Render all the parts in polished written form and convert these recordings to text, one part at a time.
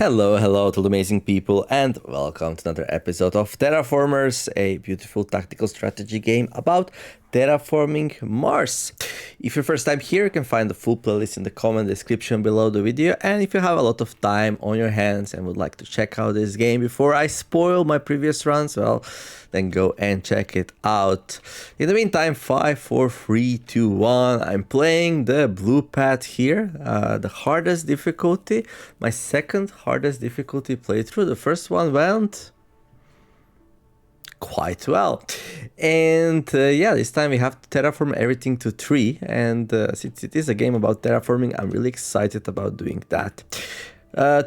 Hello to the amazing people, and welcome to another episode of Terraformers, a beautiful tactical strategy game about terraforming Mars. If you're first time here, you can find the full playlist in the comment description below the video, and if you have a lot of time on your hands and would like to check out this game before I spoil my previous runs, well, then go and check it out. In the meantime, 5, 4, 3, 2, 1, I'm playing the blue path here, the hardest difficulty, my second hardest difficulty playthrough. The first one went quite well, and yeah, this time we have to terraform everything to 3, and since it is a game about terraforming, I'm really excited about doing that.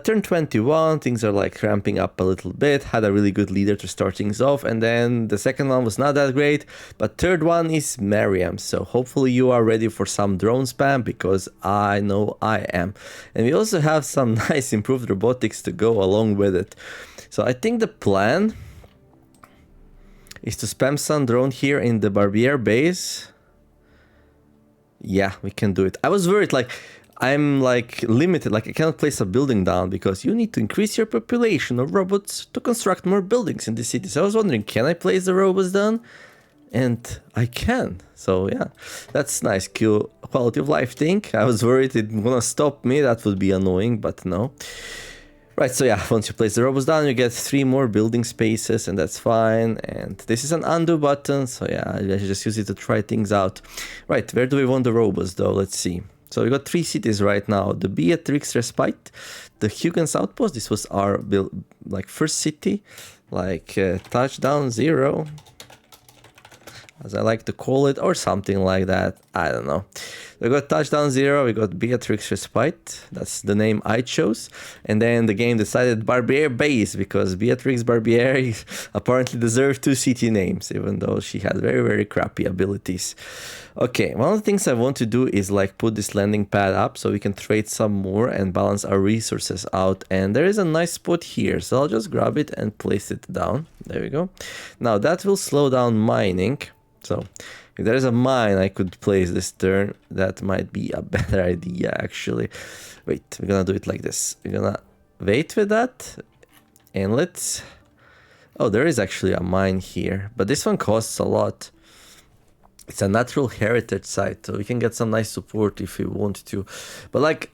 Turn 21, things are like ramping up a little bit. Had a really good leader to start things off, and then the second one was not that great, but third one is Maryam, so hopefully you are ready for some drone spam, because I know I am. And we also have some nice improved robotics to go along with it. So I think the plan is to spam some drone here in the Barbier base. Yeah, we can do it. I was worried, like, I'm like limited, like I cannot place a building down because you need to increase your population of robots to construct more buildings in the city. So I was wondering, can I place the robots down? And I can. So yeah, that's nice quality of life thing. I was worried it gonna stop me. That would be annoying, but no. Right, so yeah, once you place the robots down, you get 3 more building spaces, and that's fine. And this is an undo button, so yeah, I just use it to try things out. Right, where do we want the robots though? Let's see. So we got 3 cities right now: the Beatrix Respite, the Huygens Outpost. This was our first city, like touchdown 0, as I like to call it, or something like that. I don't know. We got touchdown 0, we got Beatrix Respite, that's the name I chose, and then the game decided Barbier Base, because Beatrix Barbier apparently deserved 2 city names, even though she had very crappy abilities. Okay, one of the things I want to do is like put this landing pad up so we can trade some more and balance our resources out, and there is a nice spot here, so I'll just grab it and place it down. There we go. Now that will slow down mining, so if there is a mine I could place this turn, that might be a better idea actually. Wait, we're gonna do it like this. We're gonna wait with that, and let's... Oh, there is actually a mine here, but this one costs a lot. It's a natural heritage site, so we can get some nice support if we want to. But like,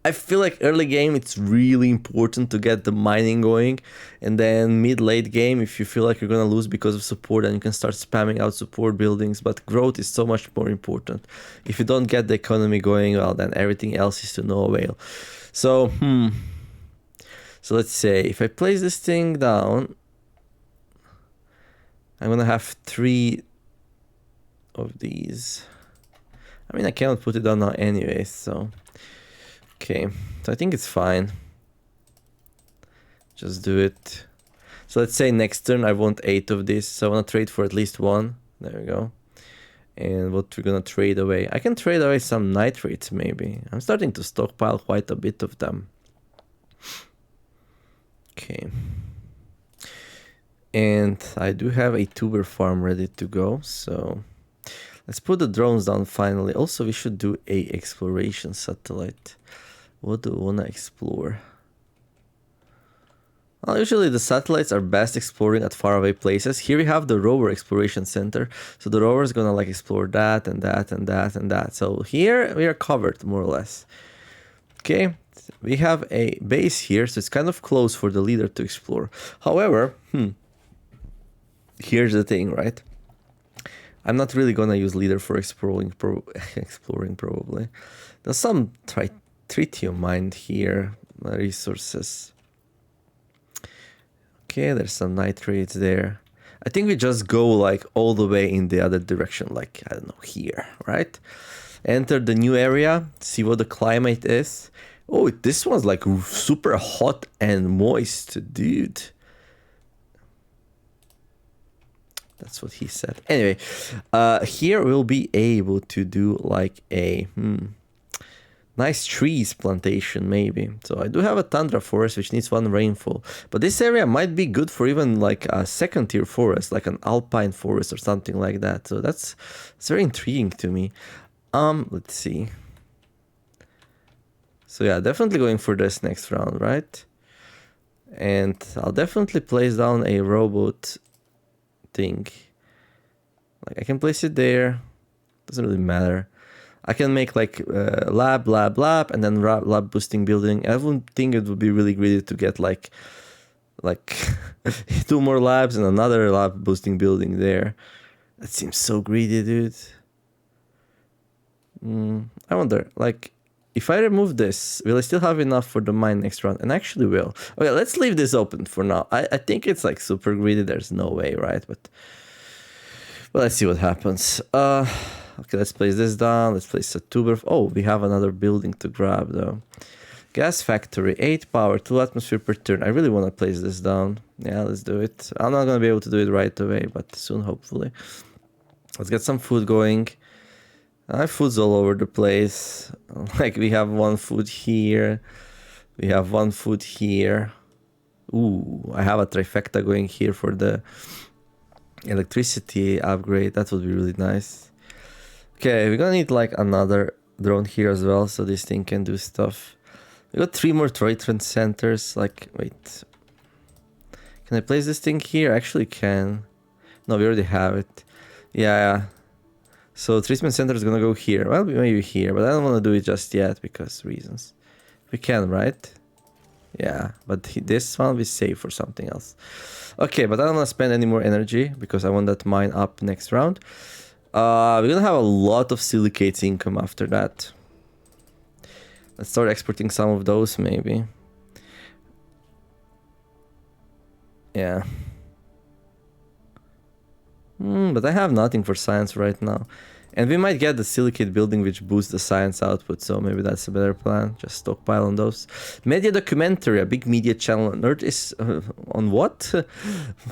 I feel like early game it's really important to get the mining going, and then mid-late game, if you feel like you're gonna lose because of support, then you can start spamming out support buildings. But growth is so much more important. If you don't get the economy going, well, then everything else is to no avail. So so let's say if I place this thing down, I'm gonna have 3 of these. I mean, I cannot put it down now anyway, so okay, so I think it's fine. Just do it. So let's say next turn I want 8 of this, so I want to trade for at least 1. There we go. And what we're gonna trade away, I can trade away some nitrates maybe. I'm starting to stockpile quite a bit of them. Okay, and I do have a tuber farm ready to go, so let's put the drones down finally. Also, we should do a exploration satellite. What do we want to explore? Well, usually the satellites are best exploring at faraway places. Here we have the rover exploration center. So the rover is going to like explore that and that and that and that. So here we are covered more or less. Okay, we have a base here, so it's kind of close for the leader to explore. However, here's the thing, right? I'm not really going to use leader for exploring probably. There's some tritium mined here, resources. Okay, there's some nitrates there. I think we just go like all the way in the other direction, like, I don't know, here, right? Enter the new area, see what the climate is. Oh, this one's like super hot and moist, dude. That's what he said. Anyway, here we'll be able to do like a nice trees plantation maybe. So I do have a tundra forest which needs 1 rainfall, but this area might be good for even like a 2nd tier forest, like an alpine forest or something like that. So it's very intriguing to me. Let's see. So yeah, definitely going for this next round, right? And I'll definitely place down a robot thing. Like I can place it there. Doesn't really matter. I can make like lab, and then lab boosting building. I wouldn't think it would be really greedy to get like 2 more labs and another lab boosting building there. That seems so greedy, dude. I wonder, like, if I remove this, will I still have enough for the mine next round? And actually will. Okay, let's leave this open for now. I think it's like super greedy. There's no way, right? But let's see what happens. Okay, let's place this down. Let's place a tuber. Oh, we have another building to grab though. Gas factory, 8 power, 2 atmosphere per turn. I really want to place this down. Yeah, let's do it. I'm not going to be able to do it right away, but soon, hopefully. Let's get some food going. I have foods all over the place. Like, we have 1 food here. We have 1 food here. Ooh, I have a trifecta going here for the electricity upgrade. That would be really nice. Okay, we're gonna need like another drone here as well, so this thing can do stuff. We got 3 more treatment centers. Like, wait. Can I place this thing here? I actually can. No, we already have it. Yeah. So treatment center is gonna go here. Well, maybe here, but I don't want to do it just yet because reasons. We can, right? Yeah, but this one we save for something else. Okay, but I don't want to spend any more energy because I want that mine up next round. We're gonna have a lot of silicates income after that. Let's start exporting some of those, maybe. Yeah. But I have nothing for science right now. And we might get the silicate building which boosts the science output, so maybe that's a better plan. Just stockpile on those. Media documentary, a big media channel. Earth is... on what?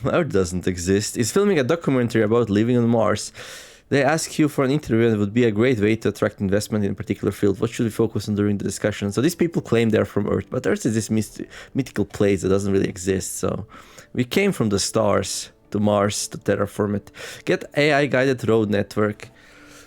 Earth doesn't exist. It's filming a documentary about living on Mars. They ask you for an interview and it would be a great way to attract investment in a particular field. What should we focus on during the discussion? So these people claim they're from Earth, but Earth is this mythical place that doesn't really exist. So we came from the stars to Mars to terraform it. Get AI guided road network.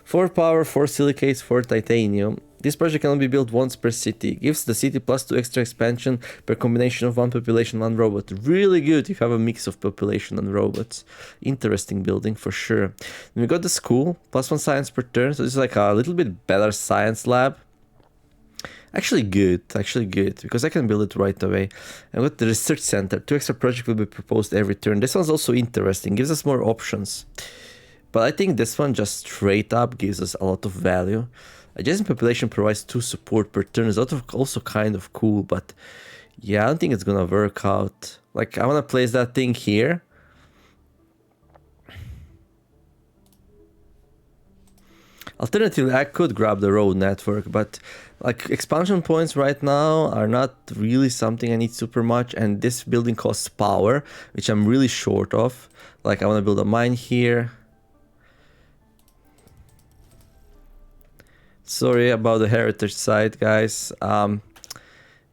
4 power, 4 silicates, 4 titanium. This project can only be built once per city. Gives the city plus 2 extra expansion per combination of 1 population, 1 robot. Really good if you have a mix of population and robots. Interesting building for sure. Then we got the school, plus 1 science per turn. So this is like a little bit better science lab. Actually good, because I can build it right away. And got the research center. 2 extra projects will be proposed every turn. This one's also interesting, gives us more options. But I think this one just straight up gives us a lot of value. Adjacent population provides 2 support per turn. It's also kind of cool, but yeah, I don't think it's gonna work out. Like, I wanna place that thing here. Alternatively, I could grab the road network, but like expansion points right now are not really something I need super much, and this building costs power, which I'm really short of. Like, I wanna build a mine here. Sorry about the heritage side, guys.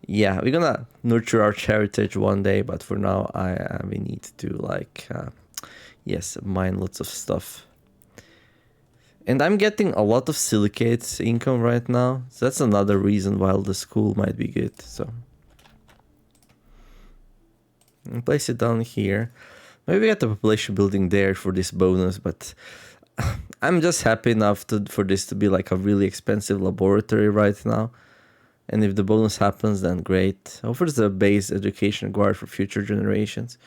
Yeah, we're gonna nurture our heritage one day, but for now, we need to like, yes, mine lots of stuff. And I'm getting a lot of silicates income right now, so that's another reason why the school might be good. So, I'll place it down here. Maybe we get the population building there for this bonus, but I'm just happy enough for this to be like a really expensive laboratory right now. And if the bonus happens, then great. Offers the base education required for future generations.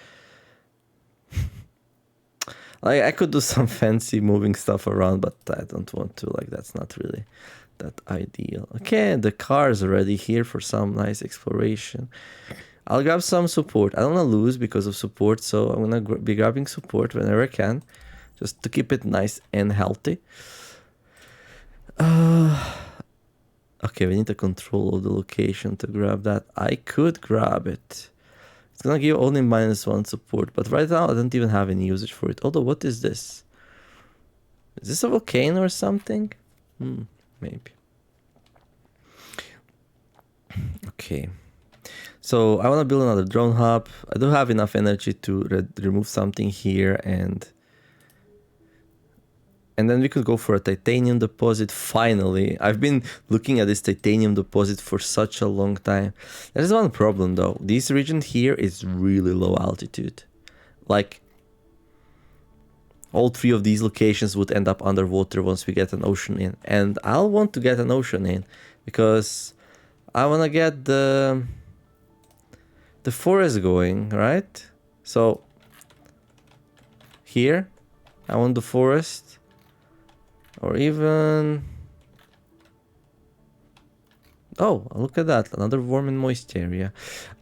Like, I could do some fancy moving stuff around, but I don't want to. Like, that's not really that ideal. Okay, the car is already here for some nice exploration. I'll grab some support. I don't want to lose because of support, so I'm going to be grabbing support whenever I can. Just to keep it nice and healthy. Okay, we need to control the location to grab that. I could grab it. It's gonna give only -1 support, but right now I don't even have any usage for it. Although, what is this? Is this a volcano or something? Maybe. Okay. So I want to build another drone hub. I do have enough energy to remove something here and And then we could go for a titanium deposit finally. I've been looking at this titanium deposit for such a long time. There's one problem though. This region here is really low altitude. Like, all three of these locations would end up underwater once we get an ocean in. And I'll want to get an ocean in because I want to get the forest going, right? So here, I want the forest. Or even... Oh, look at that. Another warm and moist area.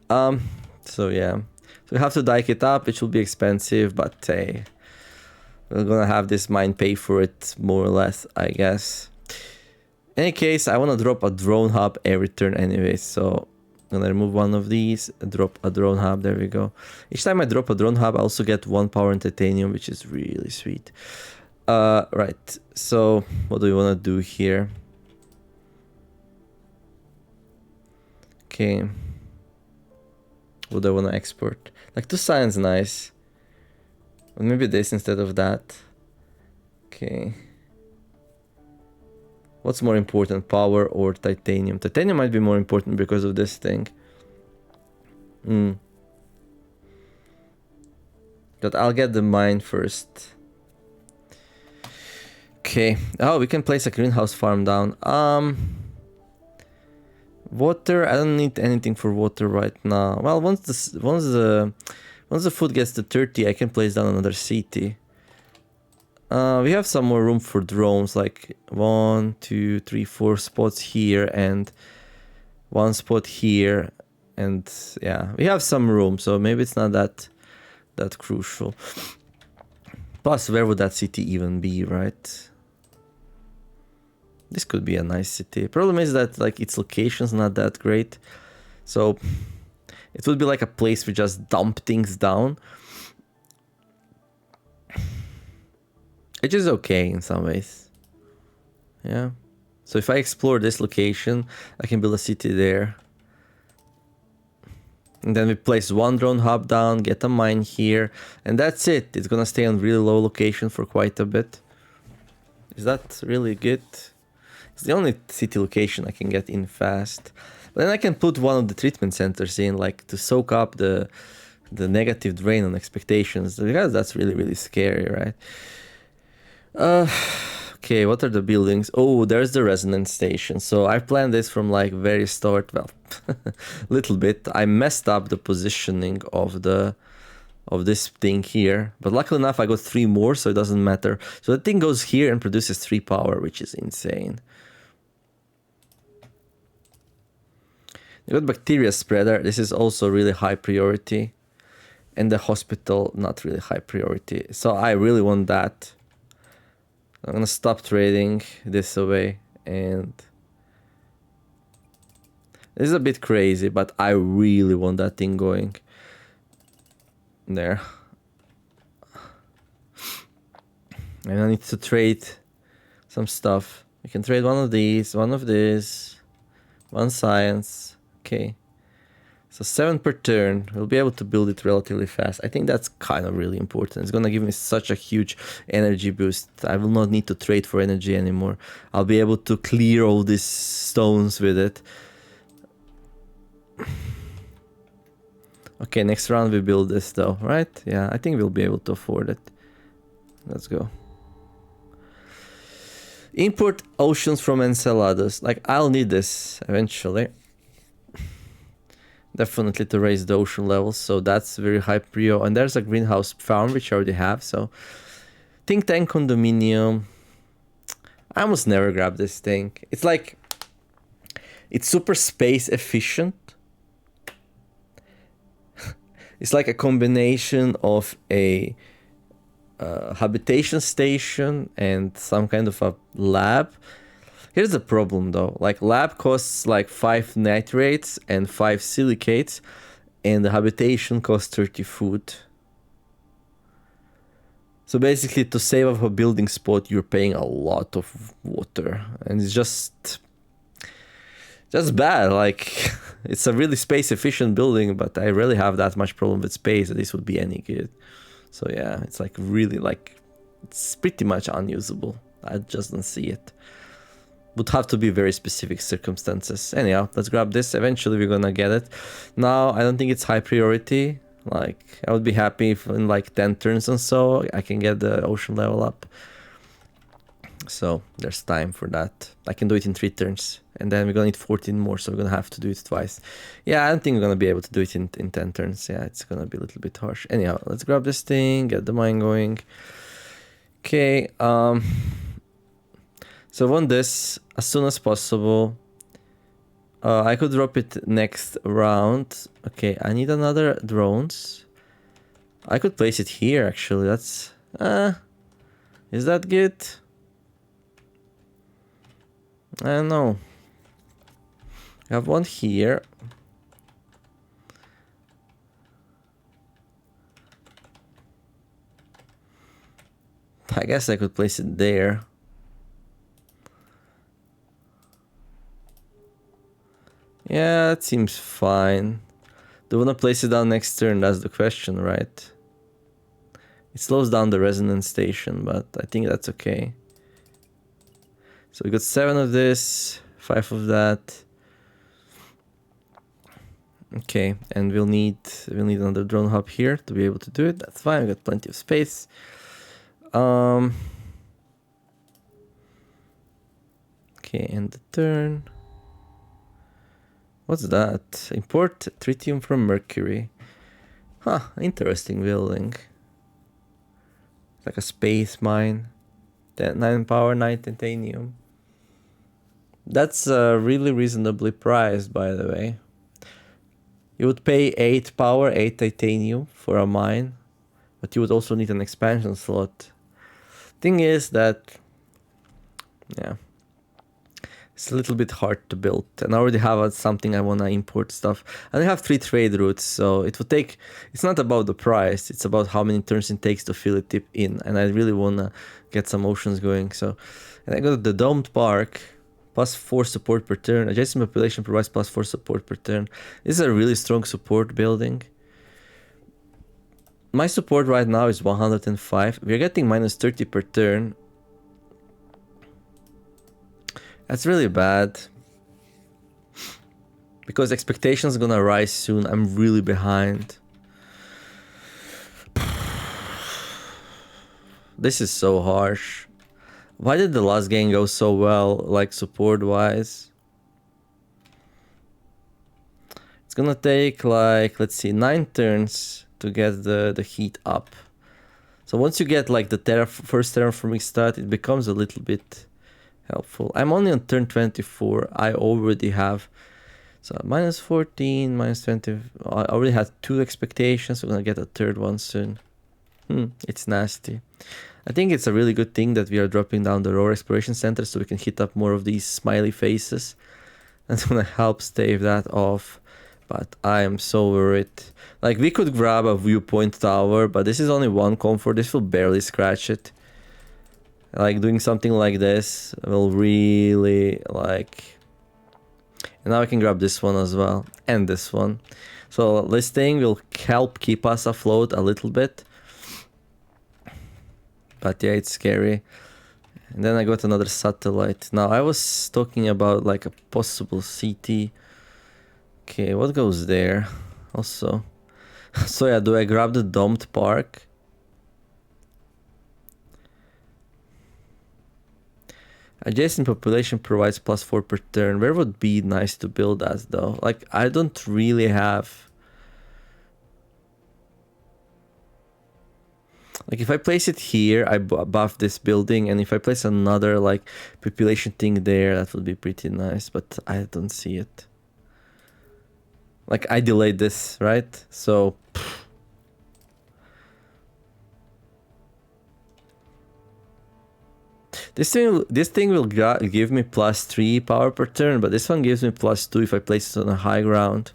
So yeah. So we have to dike it up, which will be expensive, but hey, we're gonna have this mine pay for it, more or less, I guess. In any case, I want to drop a drone hub every turn anyway, so I'm gonna remove one of these, drop a drone hub, there we go. Each time I drop a drone hub, I also get 1 power in titanium, which is really sweet. Right, so what do we want to do here? Okay. What do I want to export? Like, 2 sounds nice. But maybe this instead of that. Okay. What's more important, power or titanium? Titanium might be more important because of this thing. But I'll get the mine first. Okay. Oh, we can place a greenhouse farm down. Water. I don't need anything for water right now. Well, once the food gets to 30, I can place down another city. We have some more room for drones, like 1, 2, 3, 4 spots here and 1 spot here, and yeah, we have some room, so maybe it's not that crucial. Plus, where would that city even be, right? This could be a nice city. Problem is that like its location's not that great, so it would be like a place we just dump things down. Which is okay in some ways. Yeah. So if I explore this location, I can build a city there. And then we place 1 drone hub down, get a mine here, and that's it. It's gonna stay on really low location for quite a bit. Is that really good? It's the only city location I can get in fast. But then I can put one of the treatment centers in, like to soak up the negative drain on expectations, because that's really, really scary, right? Okay, what are the buildings? Oh, there's the resonance station. So I planned this from like very start. Well, little bit. I messed up the positioning of this thing here, but luckily enough I got 3 more, so it doesn't matter. So the thing goes here and produces 3 power, which is insane. You got bacteria spreader. This is also really high priority, and the hospital not really high priority. So I really want that. I'm gonna stop trading this away, and this is a bit crazy, but I really want that thing going there. And I need to trade some stuff. We can trade one of these, one of this, 1 science. Okay. So 7 per turn. We'll be able to build it relatively fast. I think that's kind of really important. It's gonna give me such a huge energy boost. I will not need to trade for energy anymore. I'll be able to clear all these stones with it. Okay, next round we build this though, right? Yeah, I think we'll be able to afford it. Let's go. Import oceans from Enceladus. Like, I'll need this eventually. Definitely to raise the ocean levels, so that's very high prio. And there's a greenhouse farm, which I already have, so... Think tank condominium. I almost never grab this thing. It's like... It's super space efficient. It's like a combination of a habitation station and some kind of a lab. Here's the problem though, like lab costs like 5 nitrates and 5 silicates, and the habitation costs 30 food. So basically to save up a building spot, you're paying a lot of water, and it's just bad. Like, it's a really space efficient building, but I really have that much problem with space that this would be any good. So yeah, it's like really like It's pretty much unusable. I just don't see it. Would have to be very specific circumstances. Anyhow, let's grab this. Eventually we're gonna get it. Now, I don't think it's high priority. Like, I would be happy if in like 10 turns and so I can get the ocean level up. So there's time for that. I can do it in 3 turns. And then we're gonna need 14 more, so we're gonna have to do it twice. Yeah, I don't think we're gonna be able to do it in 10 turns. Yeah, it's gonna be a little bit harsh. Anyhow, let's grab this thing, get the mine going. Okay, so I want this as soon as possible. I could drop it next round. Okay, I need another drones. I could place it here actually. That's is that good? I don't know. I have one here. I guess I could place it there. Yeah, that seems fine. Do you want to place it down next turn? That's the question, right? It slows down the resonance station, but I think that's okay. So we got 7 of this, 5 of that. Okay, and we'll need another drone hub here to be able to do it. That's fine. We got plenty of space. Okay, end the turn. What's that? Import tritium from Mercury. Huh, interesting building. Like a space mine. 9 power, 9 titanium. That's really reasonably priced, by the way. You would pay 8 power, 8 titanium for a mine, but you would also need an expansion slot. Thing is that, yeah, it's a little bit hard to build, and I already have something I want to import stuff. And I have 3 trade routes, so it would take, it's not about the price, it's about how many turns it takes to fill it in, and I really want to get some oceans going. So, and I got the domed park, +4 support per turn, adjacent population provides +4 support per turn. This is a really strong support building. My support right now is 105, we're getting -30 per turn. That's really bad. Because expectations are gonna rise soon. I'm really behind. This is so harsh. Why did the last game go so well, like support-wise? It's gonna take like, let's see, 9 turns to get the heat up. So once you get like the first terraforming start, it becomes a little bit helpful. I'm only on turn 24. I already have so -14, -20. I already had 2 expectations. We're gonna get a third one soon. It's nasty. I think it's a really good thing that we are dropping down the raw exploration center so we can hit up more of these smiley faces. That's gonna help stave that off. But I am so worried. Like, we could grab a viewpoint tower, but this is only 1 comfort. This will barely scratch it. Like, doing something like this will really, like... And now I can grab this one as well, and this one. So this thing will help keep us afloat a little bit. But yeah, it's scary. And then I got another satellite. Now, I was talking about like a possible CT. Okay, what goes there? Also. So yeah, do I grab the domed park? Adjacent population provides +4 per turn. Where would be nice to build as though? Like, I don't really have... Like, if I place it here, I buff this building, and if I place another, like, population thing there, that would be pretty nice, but I don't see it. Like, I delayed this, right? So... This thing will give me +3 power per turn, but this one gives me +2 if I place it on a high ground.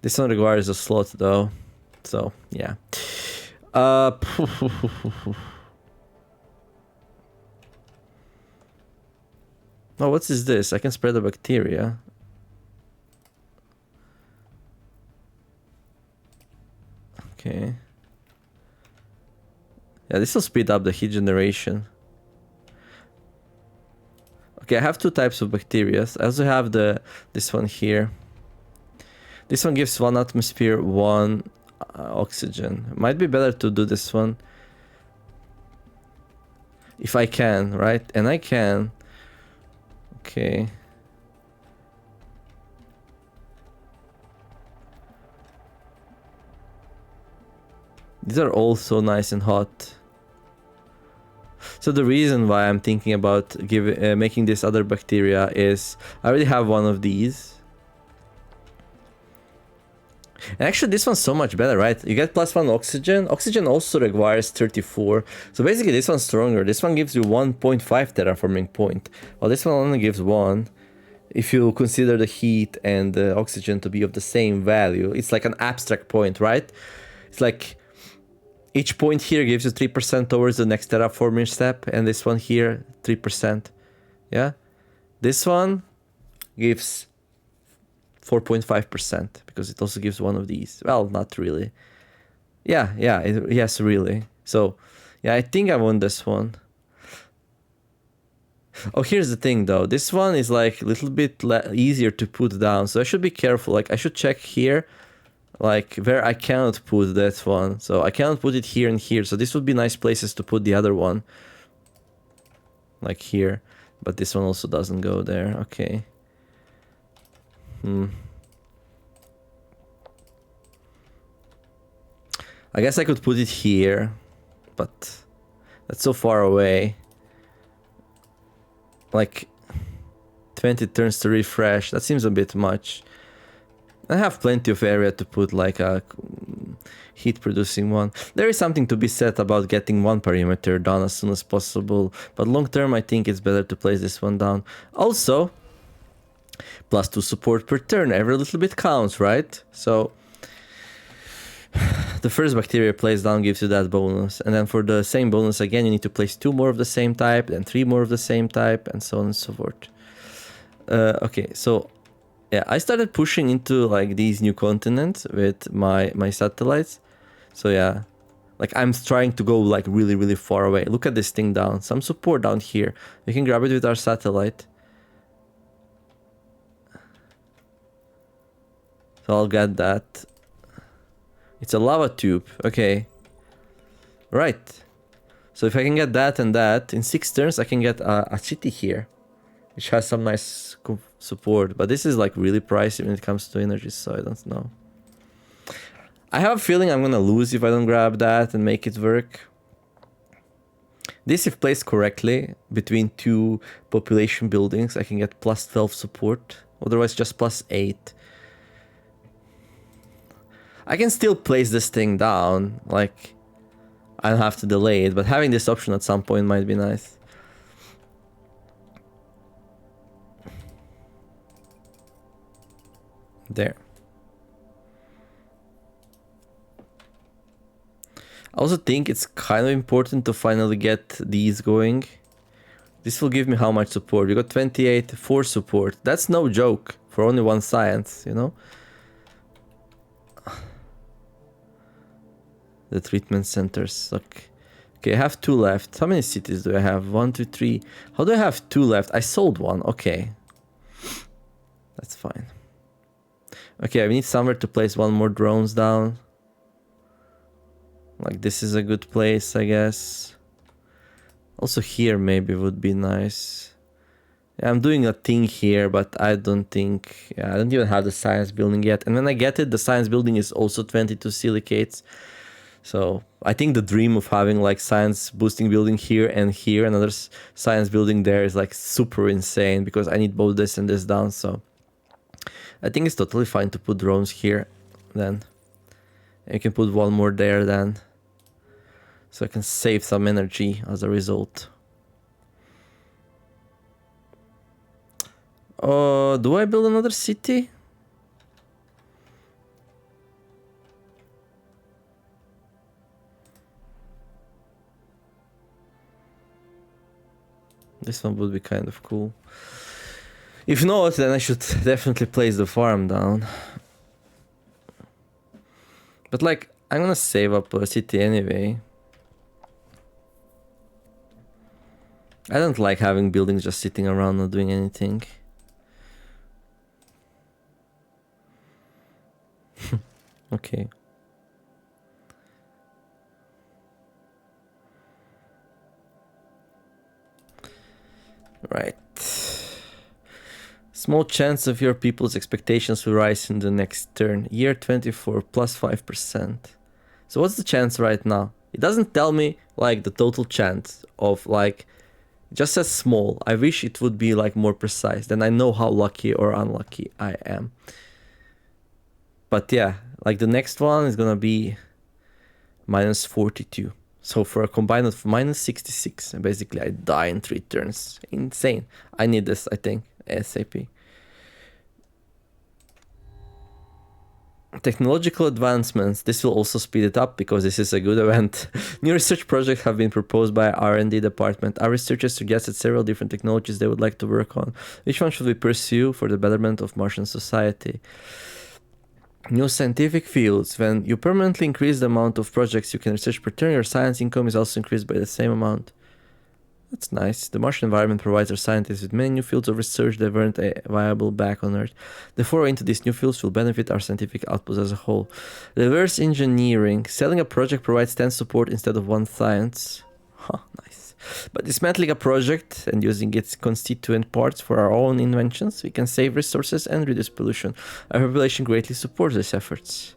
This one requires a slot though, so yeah. Oh, what is this? I can spread the bacteria. Yeah, this will speed up the heat generation. Okay, I have two types of bacteria. I also have this one here. This one gives 1 atmosphere, 1 oxygen. Might be better to do this one. If I can, right? And I can. Okay. These are all so nice and hot. So the reason why I'm thinking about making this other bacteria is I already have one of these. And actually this one's so much better, right? You get +1 oxygen. Oxygen also requires 34. So basically this one's stronger. This one gives you 1.5 terraforming point, while this one only gives 1. If you consider the heat and the oxygen to be of the same value, it's like an abstract point, right? It's like each point here gives you 3% towards the next terraforming step, and this one here, 3%. Yeah? This one gives 4.5% because it also gives one of these. Well, not really. Yeah, yes, really. So, yeah, I think I want this one. Oh, here's the thing though. This one is like a little bit easier to put down, so I should be careful. Like I should check here, like where I cannot put that one. So I cannot put it here and here. So this would be nice places to put the other one. Like here. But this one also doesn't go there. Okay. I guess I could put it here, but that's so far away. Like 20 turns to refresh. That seems a bit much. I have plenty of area to put like a heat producing one. There is something to be said about getting one perimeter done as soon as possible, but long term I think it's better to place this one down. Also, +2 support per turn, every little bit counts, right? So the first bacteria placed down gives you that bonus, and then for the same bonus again you need to place 2 more of the same type, then 3 more of the same type, and so on and so forth. Okay, so yeah, I started pushing into like these new continents with my satellites. So yeah, like I'm trying to go like really far away. Look at this thing down, some support down here. We can grab it with our satellite. So I'll get that. It's a lava tube. Okay. Right. So if I can get that and that, in 6 turns I can get a city here, which has some nice support. But this is like really pricey when it comes to energy, so I don't know. I have a feeling I'm gonna lose if I don't grab that and make it work. This, if placed correctly, between 2 population buildings, I can get +12 support. Otherwise just +8. I can still place this thing down, like I don't have to delay it, but having this option at some point might be nice. There. I also think it's kind of important to finally get these going. This will give me how much support? We got 28 for support. That's no joke for only 1 science, you know? The treatment centers. Okay, I have 2 left. How many cities do I have? 1, 2, 3. How do I have 2 left? I sold 1. Okay. That's fine. Okay, I need somewhere to place 1 more drones down. Like this is a good place, I guess. Also here maybe would be nice. Yeah, I'm doing a thing here, but I don't think... Yeah, I don't even have the science building yet. And when I get it, the science building is also 22 silicates. So I think the dream of having like science boosting building here and another science building there is like super insane, because I need both this and this down. So I think it's totally fine to put drones here then. And you can put 1 more there then. So I can save some energy as a result. Do I build another city? This one would be kind of cool. If not, then I should definitely place the farm down. But like, I'm gonna save up a city anyway. I don't like having buildings just sitting around not doing anything. Okay. Right. Small chance of your people's expectations will rise in the next turn. Year 24 plus 5%. So what's the chance right now? It doesn't tell me like the total chance of like, it just says small. I wish it would be like more precise. Then I know how lucky or unlucky I am. But yeah, like the next one is gonna be minus 42. So for a combined of minus 66, and basically I die in 3 turns. Insane. I need this, I think, ASAP. Technological advancements. This will also speed it up because this is a good event. New research projects have been proposed by our R&D department. Our researchers suggested several different technologies they would like to work on. Which one should we pursue for the betterment of Martian society? New scientific fields. When you permanently increase the amount of projects you can research per turn, your science income is also increased by the same amount. That's nice. The Martian environment provides our scientists with many new fields of research that weren't viable back on Earth. The foray into these new fields will benefit our scientific output as a whole. Reverse engineering. Selling a project provides 10 support instead of 1 science. Huh, nice. By dismantling a project and using its constituent parts for our own inventions, we can save resources and reduce pollution. Our population greatly supports these efforts.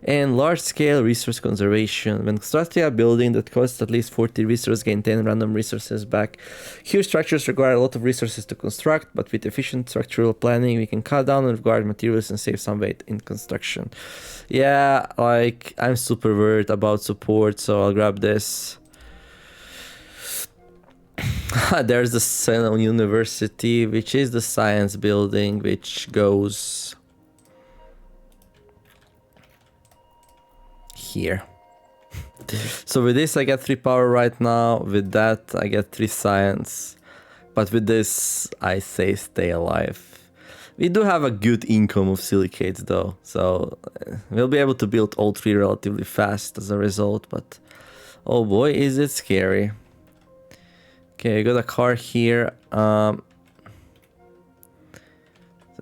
And large-scale resource conservation. When constructing a building that costs at least 40 resources, gain 10 random resources back. Huge structures require a lot of resources to construct, but with efficient structural planning, we can cut down on required materials and save some weight in construction. Yeah, like, I'm super worried about support, so I'll grab this. There's the Sun University, which is the science building, which goes here. So with this I get 3 power right now, with that I get 3 science, but with this I say stay alive. We do have a good income of silicates though, so we'll be able to build all 3 relatively fast as a result, but oh boy is it scary. Okay, I got a car here.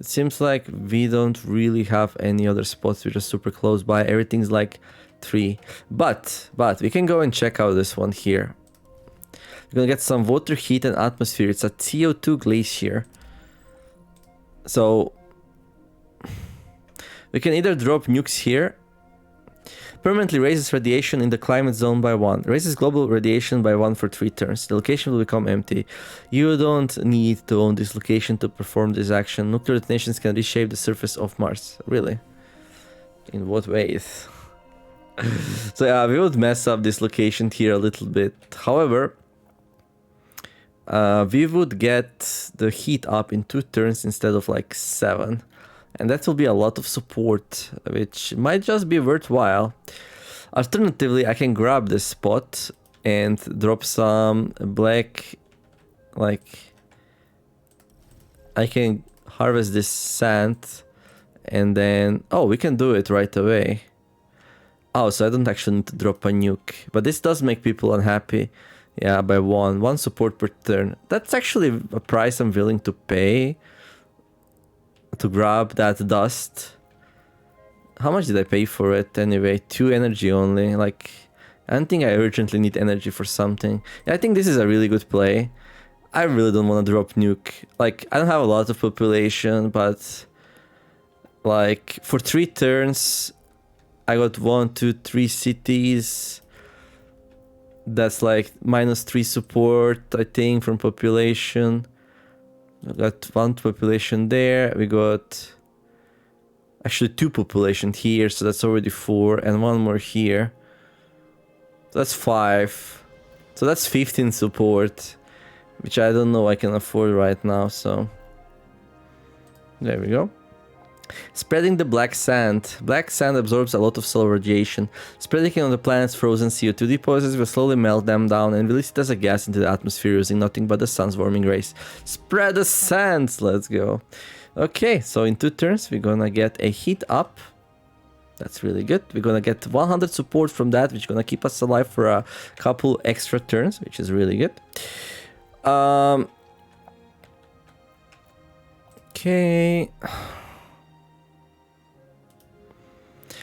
It seems like we don't really have any other spots which are super close by. Everything's like 3. But we can go and check out this one here. We're gonna get some water, heat, and atmosphere. It's a CO2 glacier. So we can either drop nukes here. Permanently raises radiation in the climate zone by 1. Raises global radiation by 1 for 3 turns. The location will become empty. You don't need to own this location to perform this action. Nuclear detonations can reshape the surface of Mars. Really? In what ways? So yeah, we would mess up this location here a little bit. However, we would get the heat up in 2 turns instead of like 7. And that will be a lot of support, which might just be worthwhile. Alternatively, I can grab this spot and drop some black, like, I can harvest this sand and then, oh, we can do it right away. Oh, so I don't actually need to drop a nuke, but this does make people unhappy. Yeah, by 1 support per turn. That's actually a price I'm willing to pay to grab that dust. How much did I pay for it anyway? 2 energy only. Like, I don't think I urgently need energy for something. Yeah, I think this is a really good play. I really don't want to drop nuke. Like, I don't have a lot of population, but like for 3 turns I got 1, 2, 3 cities. That's like minus 3 support, I think, from population. We got 1 population there. We got actually 2 population here, so that's already 4, and 1 more here. So that's 5. So that's 15 support, which I don't know I can afford right now, so there we go. Spreading the black sand. Black sand absorbs a lot of solar radiation. Spreading it on the planet's frozen CO2 deposits will slowly melt them down and release it as a gas into the atmosphere using nothing but the sun's warming rays. Spread the sands! Let's go. Okay, so in 2 turns we're gonna get a heat up. That's really good. We're gonna get 100 support from that, which is gonna keep us alive for a couple extra turns, which is really good. Okay.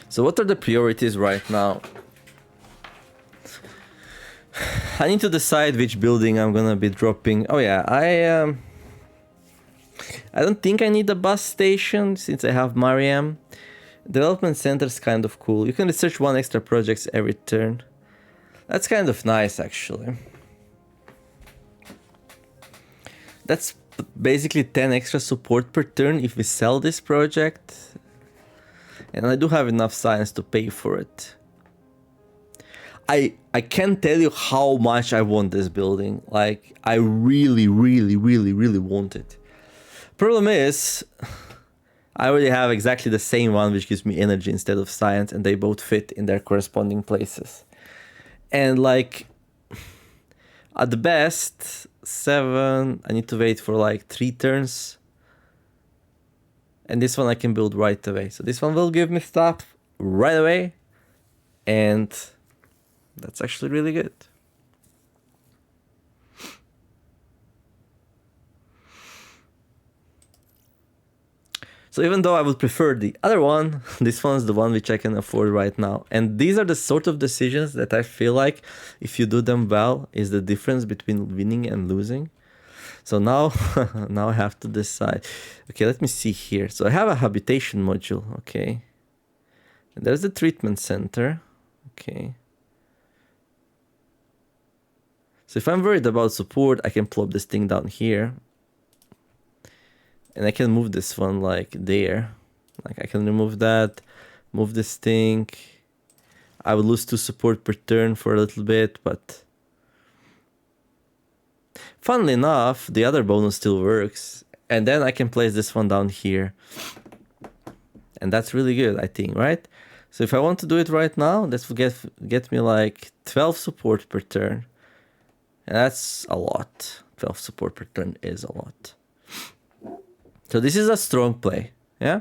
So what are the priorities right now? I need to decide which building I'm gonna be dropping. Oh yeah, I don't think I need a bus station since I have Maryam. Development center is kind of cool. You can research 1 extra projects every turn. That's kind of nice actually. That's basically 10 extra support per turn if we sell this project. And I do have enough science to pay for it. I can't tell you how much I want this building. Like, I really want it. Problem is, I already have exactly the same one which gives me energy instead of science, and they both fit in their corresponding places. And like, at the best, 7, I need to wait for like 3 turns. And this one I can build right away. So this one will give me stuff right away. And that's actually really good. So even though I would prefer the other one, this one's the one which I can afford right now. And these are the sort of decisions that I feel like if you do them well is the difference between winning and losing. So now, now I have to decide. Okay, let me see here. So I have a habitation module, okay. And there's the treatment center, okay. So if I'm worried about support, I can plop this thing down here. And I can move this one like there. Like I can remove that, move this thing. I would lose 2 support per turn for a little bit, but funnily enough, the other bonus still works. And then I can place this one down here. And that's really good, I think, right? So if I want to do it right now, this will get me like 12 support per turn. And that's a lot. 12 support per turn is a lot. So this is a strong play, yeah?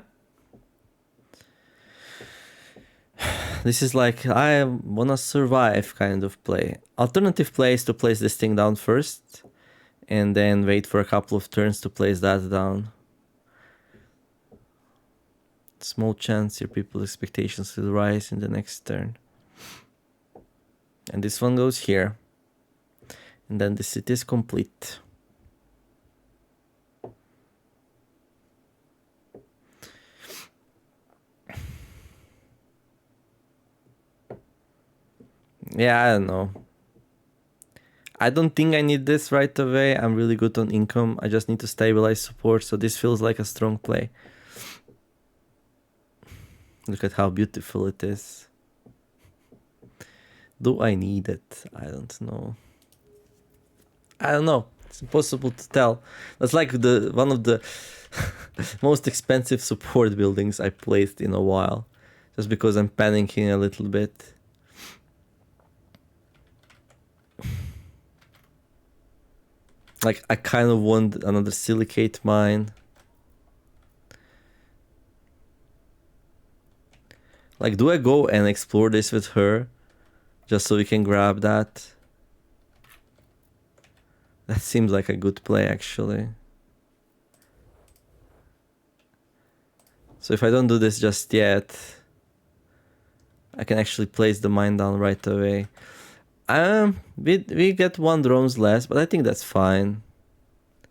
This is like, I wanna survive kind of play. Alternative play is to place this thing down first, and then wait for a couple of turns to place that down. Small chance your people's expectations will rise in the next turn. And this one goes here. And then the city is complete. Yeah, I don't know. I don't think I need this right away. I'm really good on income. I just need to stabilize support. So this feels like a strong play. Look at how beautiful it is. Do I need it? I don't know. I don't know. It's impossible to tell. That's like one of the most expensive support buildings I placed in a while. Just because I'm panicking a little bit. Like, I kind of want another silicate mine. Like, do I go and explore this with her? Just so we can grab that? That seems like a good play, actually. So if I don't do this just yet, I can actually place the mine down right away. We get 1 drones less, but I think that's fine.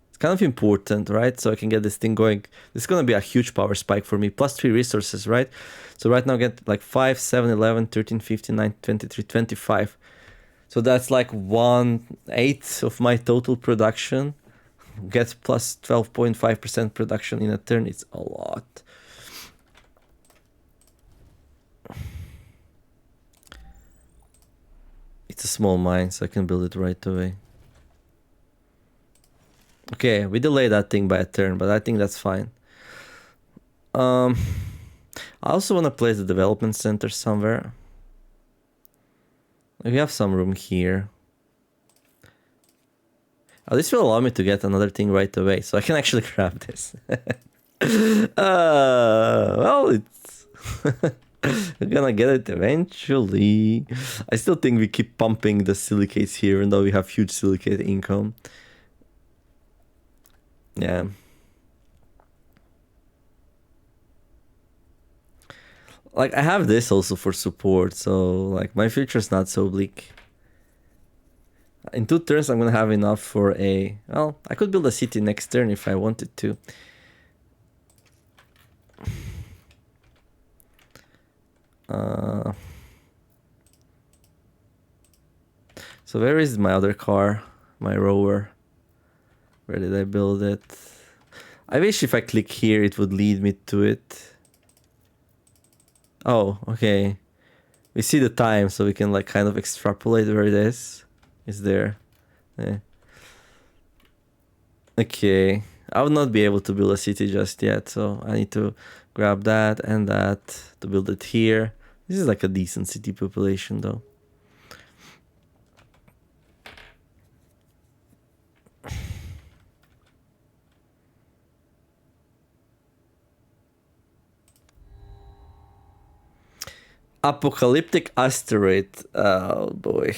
It's kind of important, right? So I can get this thing going. This is going to be a huge power spike for me. Plus 3 resources, right? So right now I get like 5, 7, 11, 13, 15, 9, 23, 25. So that's like 1/8 of my total production. Get plus 12.5% production in a turn. It's a lot. It's a small mine, so I can build it right away. Okay, we delay that thing by a turn, but I think that's fine. I also want to place the development center somewhere. We have some room here. Oh, this will allow me to get another thing right away, so I can actually grab this. Well, it's... We're gonna get it eventually. I still think we keep pumping the silicates here, even though we have huge silicate income. Yeah. Like, I have this also for support, so like my future's not so bleak. In 2 turns, I'm gonna have enough for a... Well, I could build a city next turn if I wanted to. So where is my other car? My rover? Where did I build it? I wish if I click here, it would lead me to it. Oh, okay. We see the time, so we can like kind of extrapolate where it is. It's there. Yeah. Okay. I would not be able to build a city just yet, so I need to grab that and that to build it here. This is like a decent city population though. Apocalyptic Asteroid. Oh boy.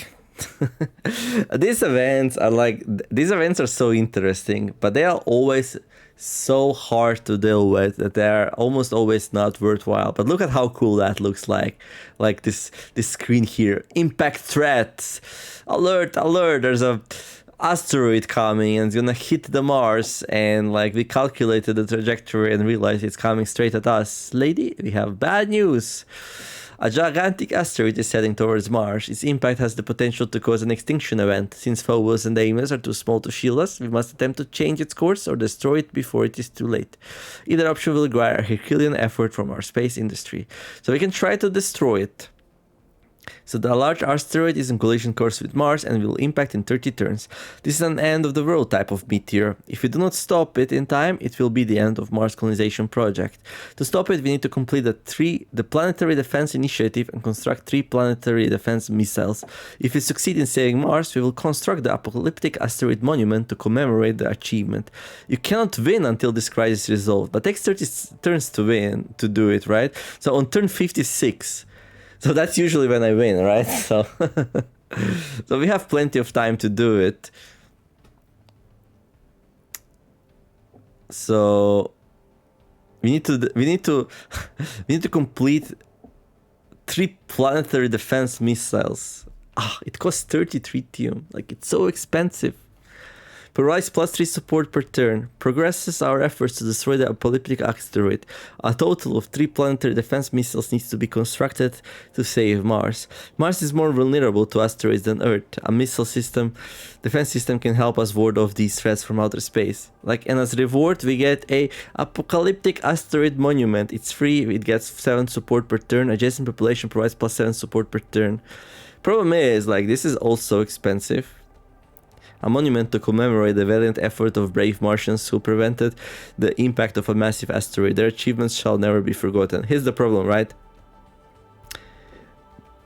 These events are so interesting, but they are always so hard to deal with that they are almost always not worthwhile. But look at how cool that looks like. Like this screen here. Impact threats. Alert, alert, there's a asteroid coming and it's gonna hit the Mars, and like we calculated the trajectory and realized it's coming straight at us. Lady, we have bad news. A gigantic asteroid is heading towards Mars. Its impact has the potential to cause an extinction event. Since Phobos and Deimos are too small to shield us, we must attempt to change its course or destroy it before it is too late. Either option will require a Herculean effort from our space industry. So we can try to destroy it. So the large asteroid is in collision course with Mars and will impact in 30 turns. This is an end of the world type of meteor. If we do not stop it in time, it will be the end of Mars colonization project. To stop it, we need to complete the Planetary Defense Initiative and construct 3 planetary defense missiles. If we succeed in saving Mars, we will construct the Apocalyptic Asteroid Monument to commemorate the achievement. You cannot win until this crisis is resolved, but takes 30 turns to win, to do it, right? So on turn 56, so that's usually when I win, right? So, so we have plenty of time to do it. So we need to complete 3 planetary defense missiles. It costs 30 tritium. Like, it's so expensive. Provides +3 support per turn. Progresses our efforts to destroy the Apocalyptic Asteroid. A total of 3 planetary defense missiles needs to be constructed to save Mars. Mars is more vulnerable to asteroids than Earth. A missile defense system can help us ward off these threats from outer space. And as reward, we get a Apocalyptic Asteroid Monument. It's free. It gets 7 support per turn. Adjacent population provides +7 support per turn. Problem is, this is also expensive. A monument to commemorate the valiant effort of brave Martians who prevented the impact of a massive asteroid. Their achievements shall never be forgotten. Here's the problem, right?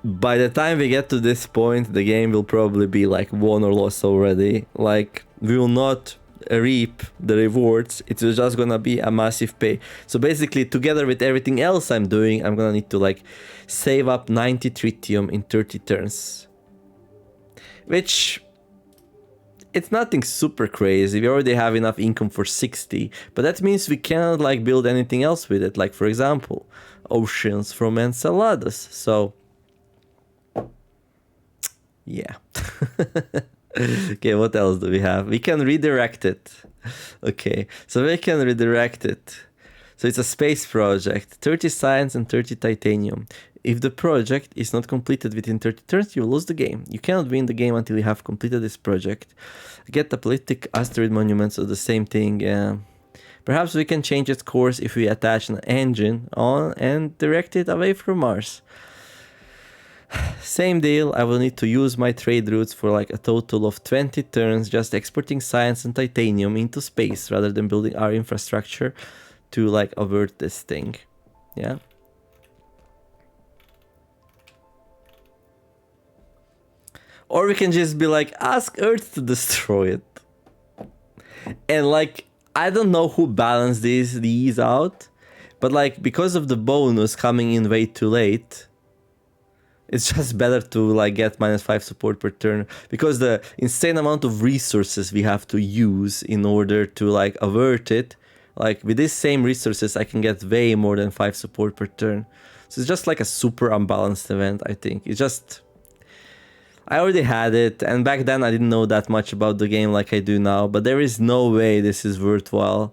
By the time we get to this point, the game will probably be won or lost already. We will not reap the rewards. It's just gonna be a massive pay. So basically, together with everything else I'm doing, I'm gonna need to save up 90 tritium in 30 turns. Which... it's nothing super crazy. We already have enough income for 60, but that means we cannot build anything else with it. For example, oceans from Enceladus. So yeah. Okay, what else do we have? We can redirect it. Okay, so we can redirect it. So it's a space project, 30 science and 30 titanium. If the project is not completed within 30 turns, you lose the game. You cannot win the game until you have completed this project. Get the Apocalyptic Asteroid Monument, so the same thing. Perhaps we can change its course if we attach an engine on and direct it away from Mars. Same deal, I will need to use my trade routes for a total of 20 turns, just exporting science and titanium into space rather than building our infrastructure to avert this thing. Yeah. Or we can just be ask Earth to destroy it. And I don't know who balanced these out, but because of the bonus coming in way too late, It's just better to like get -5 support per turn, because the insane amount of resources we have to use in order to like avert it. Like with these same resources, I can get way more than 5 support per turn. So it's just like a super unbalanced event, I think. It's just, I already had it, and back then I didn't know that much about the game like I do now, but there is no way this is worthwhile.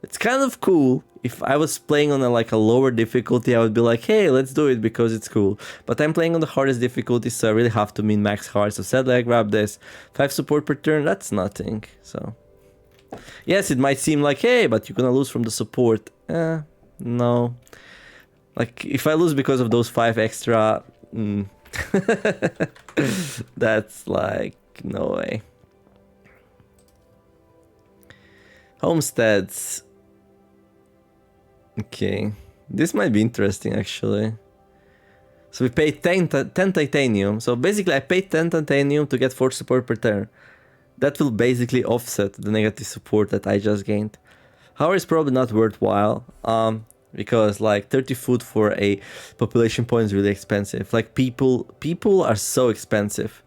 It's kind of cool. If I was playing on like a lower difficulty, I would be like, hey, let's do it because it's cool. But I'm playing on the hardest difficulty, so I really have to min max hard. So sadly, I grabbed this. 5 support per turn, that's nothing. So yes, it might seem like, hey, but you're gonna lose from the support. No. Like, if I lose because of those 5 extra, that's like, no way. Homesteads. Okay, this might be interesting actually. So we paid 10 titanium. So basically I paid 10 titanium to get 4 support per turn. That will basically offset the negative support that I just gained. However, it's probably not worthwhile. Because like 30 food for a population point is really expensive. Like people are so expensive.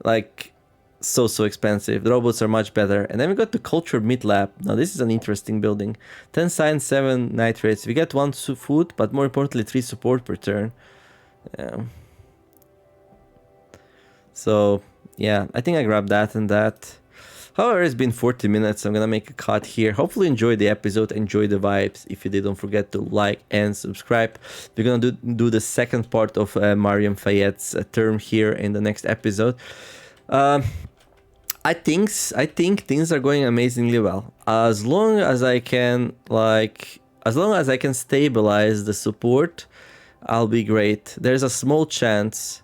Like so expensive. The robots are much better. And then we got the culture mid lab. Now this is an interesting building. 10 science, 7 nitrates. We get 1 food, but more importantly 3 support per turn. So yeah, I think I grabbed that and that. However, it's been 40 minutes. I'm gonna make a cut here. Hopefully enjoy the episode, enjoy the vibes. If you did, don't forget to like and subscribe. We're gonna do the second part of Maryam Fayette's term here in the next episode. I think things are going amazingly well. As long as I can stabilize the support, I'll be great. There's a small chance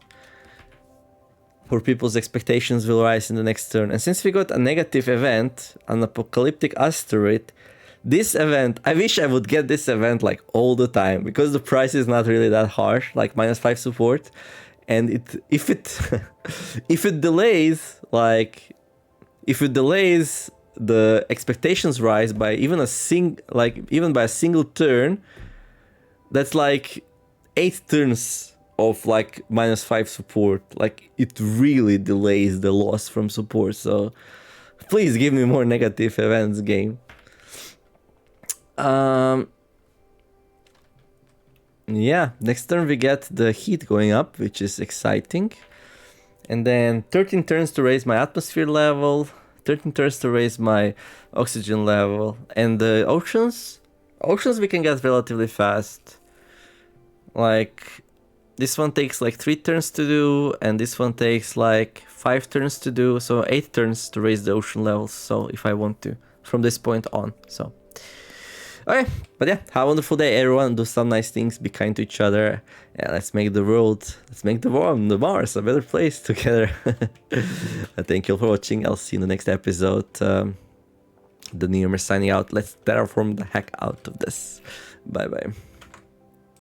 for people's expectations will rise in the next turn. And since we got a negative event, an Apocalyptic Asteroid, this event, I wish I would get this event like all the time, because the price is not really that harsh, like -5 support. And if it delays, the expectations rise by even by a single turn, that's like 8 turns of like -5 support. Like, it really delays the loss from support. So please give me more negative events, game. Yeah, next turn we get the heat going up, which is exciting. And then 13 turns to raise my atmosphere level, 13 turns to raise my oxygen level. And the oceans we can get relatively fast. Like, this one takes like 3 turns to do, and this one takes like 5 turns to do, so 8 turns to raise the ocean levels. So if I want to, from this point on. So okay, but yeah, have a wonderful day, everyone. Do some nice things, be kind to each other, and let's make the Mars a better place together. Thank you all for watching. I'll see you in the next episode. TheNeomare signing out. Let's terraform the heck out of this. Bye bye.